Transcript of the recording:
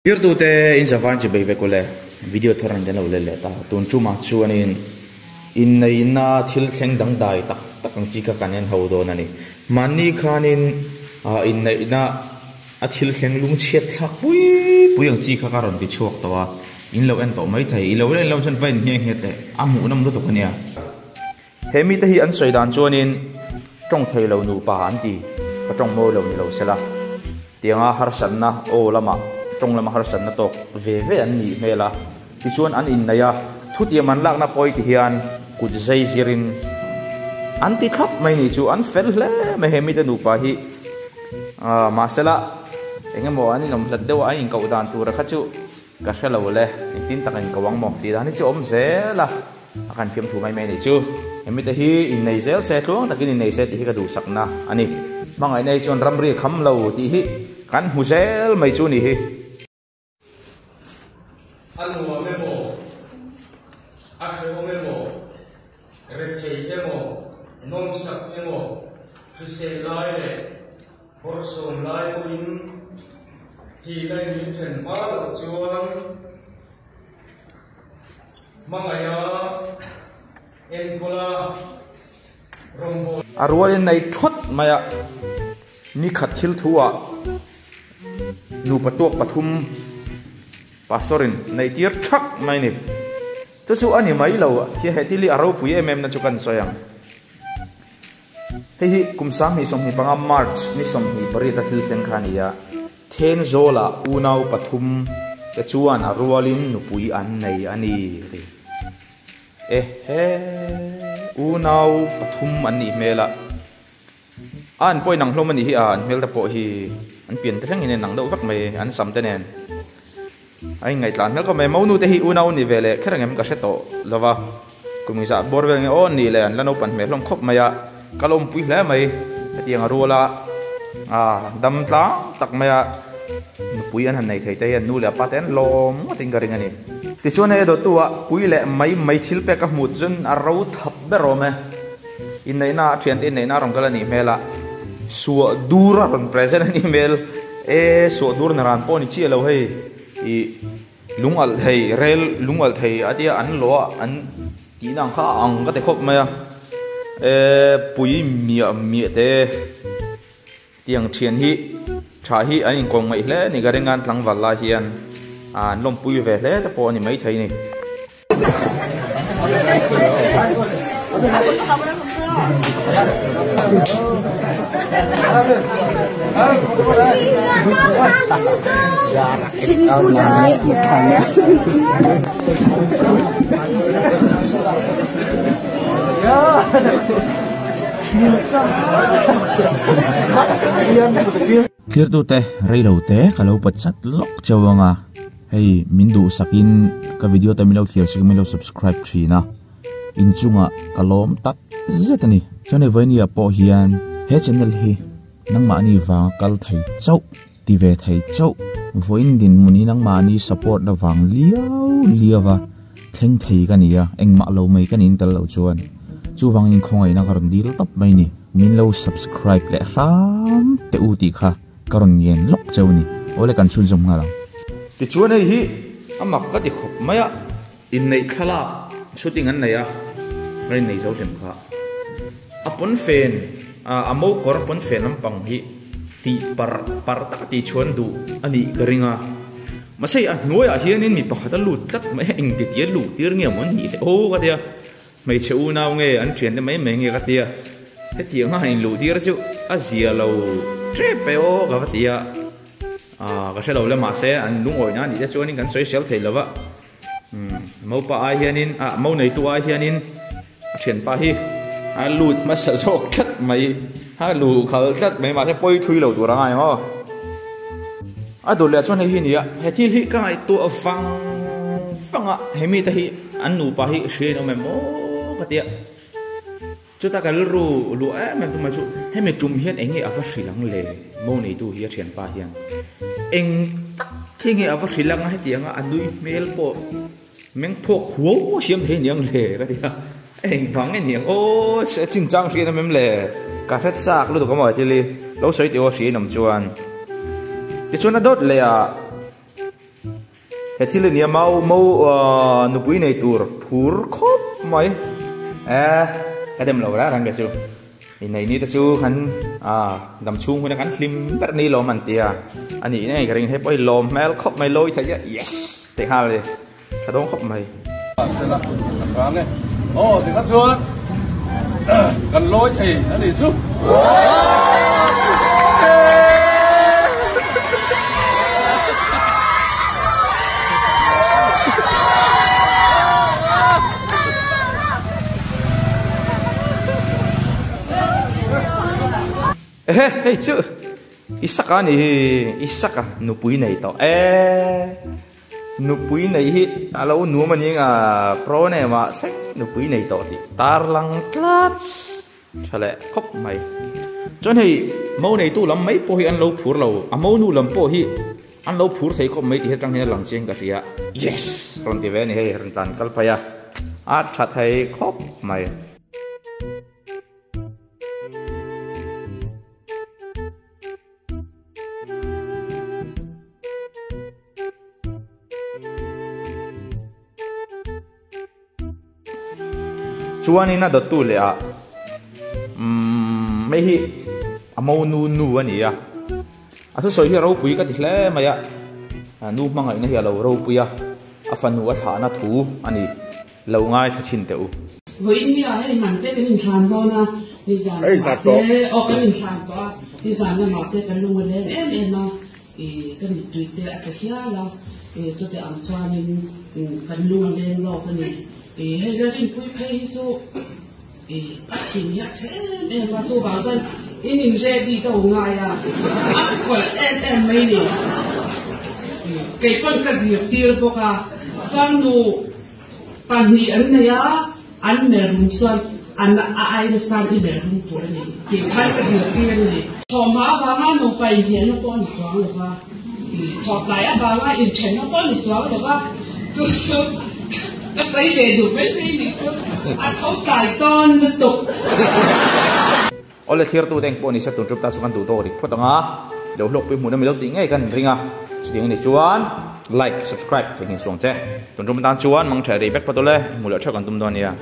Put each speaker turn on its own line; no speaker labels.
Here to te in Javan chi bebe kole video thoran den lo le ta tun chu ma chu anin in nei na thil thleng dang dai tak tak ang chi ka kanen ho do na ni mani khanin in nei na a thil thleng lung chiat thak pui ang chi kha karon bi chuak tawa in lo en to mai thai i lo len lo san fain nge nge te amu nam do to khania hemi te hi an soi dan chuanin tong thei lo nu pa an ti ka tong mo lo ni lo sela tianga har san na o lama trong lama har san na tok ve an ni mela ti chuan an in naya thuti man lak na poi ti hian kut zai zirin an ti khap mai ni chu an fel hle me hemi te nu pa hi masela engemaw ani nom hlat dewa in kau dan tur kha chu ka helo le tin takin kawang mo ti dan chu om zela akan fiam thu mai mai ni chu hemi te hi in nei zel se tlong takin in nei se ti hi ka du sakna ani mangai nei chon ramri kham lo ti hi kan hu zel mai chu ni hi
anu memo akho memo rethei memo nom sak memo hise lai le forson lai in thì đây những trận ba độ chuông mangaya enkola rombo
arwalin nei thot maya ni khat thil thuwa nu patok pathum pasorin nei tir thak mai ni to chu ani mai lo hi he thili aro pui em na chu kan soyang hi kum sam ni som ni panga march ni som ni bari ta thil seng khania ten zola unau pathum te chuan arwalin nupui an nei ani ri he unau pathum ani mela an poi nang hlom ani hi an mel ta po hi an pian thang in nang do vak mai an sam te nen ai ngai tlan mel ko me mau nu te hi unau ni vele kherangem ka seto lova kumisa borvel nge on ni le an lano pan me hlom khop maya kalom pui hle mai tiang arwala dam tla tak maya pui an han nei thei te an nu le paten lom ting garing ani ti chuan e do tua pui le mai thil pe ka mut jun a ro thap be ro me in nei na thian in nei na rong kala ni mela suwa dura ron present ani mel suwa dur na ran po ni chi lo hei i lungal thei rel lungal thei atia an lo an ti nang kha ang ka te khop maya pui mi te tiang thian hi tha hi an in kong mai hle ni garengan tlang walla hian an lom pui ve hle ta po ni mai thei ni Thir tu te rei lo te kalau pachat lok chawanga hei mindu sakin ka video ta milo thir sik milo subscribe thina inchunga kalom tak zetani chane vania po hian he channel hi nangma ni wa kal thai chau ti ve thai chau voin din muni nangma ni support na wang liawa thleng thei ka nia engma lo mai kan in tal lo chuan chu wangin khongai na karon dil top mai ni min lo subscribe le ram te u ti kha karon ngen lok chawni ole kan chun jom ngala ti chuan hi amak ka ti khop maya in nei khala shooting an naya ngai nei zo them kha apon fen amo kor pon fen lampang hi ti par ta ti chuan du ani garinga masai a hnuai a hianin mi pakhat a lut tlat mai eng ti ti lu tir nge mon ni o ka dia mai cheu naw nge an thian de mai nge ka tia he ti nga in lu tir chu a zia lo trepe o ka tia ka se lo le ma se an lung oi na ni de chuanin kan social thei lova mau pa ai hianin mau nei tu ai hianin thian pa hi a lut ma sa zok khat mai ha lu khal khat mai ma se poi thui lo tu ra ngai ho a do le chuan hi ni a he thil hi ka ai tu a fanga hemi ta hi an nu pa hi she no me mo ka tia chu ta kal ru lu men tu ma chu he me tum hian enge ava hrilang le mo nei tu hi thian pa hian eng thinge ava hrilang he tianga anui mel po meng phok huo siam he niang le ka tia eng phang nge niang o chin chang hri na mem le ka that sak lu to ka mo ti li lo soi ti o hri nam chuan ti chuan a dot le a he thil ni mau nupui nei tur phur khop mai kadem lo ra rang ge chu nei ni ta chu khan dam chung hun kan slim ber ni lo man tia ani nei ka ring he poi lom mel khop mai loi thai yes te ha le ka dong khop mai
sẽ là khoáng này thì các chú cần lôi thì nó đi giúp
hey chứ isaka ni isaka nupui nei to nupui nei hi alo nu maning pro ne ma sek nupui nei to ti tar lang tlat chale khop mai chon hei mo nei tu lam mai po hi an lo phur lo a mo nu lam po hi an lo phur thei khop mai ti hetang he lang cheng ka ria yes ron ti ve ni hei ran tan kal phaya a tha thei khop mai chuan ina da tu le a mai hi amau nu ani a asu soi hi ro pui ka ti hle mai a nu mangai na hi lo ro pui a afanu a tha na thu ani lo ngai tha chin te u
với India hay mình cái mình làm thôi na đi giảm cái cái mình làm đó đi giảm là nó cái luôn lên em nó cái mình tùy tiện cái kia là cho cái ăn xoa nên cái luôn lên lo cái này hay là đi vui hay cho bắt thì nhá sẽ em và cho bảo dân mình sẽ đi đâu ngay còn em mấy này cái con cái gì tiêu bốc phan nụ phan ni anh này anh mẹ rung xuân anh ai được sang đi mẹ rung tuổi này thì khai cái gì tiêu này thọ má bà má nụ bày hiến nó con xoắn được ba thọ lại bà má in chén nó con xoắn được ba chút chút cái giấy để đủ mấy này chút không cài con liên tục
ole thir tu deng poni sa tu trup ta sukan tu to ri photanga lo lok pe mu na mi lo ti ngai kan ringa siding ni chuan like subscribe thengin suang che tun rum dan chuan mang thari bek patole mu lo thakan tum don ya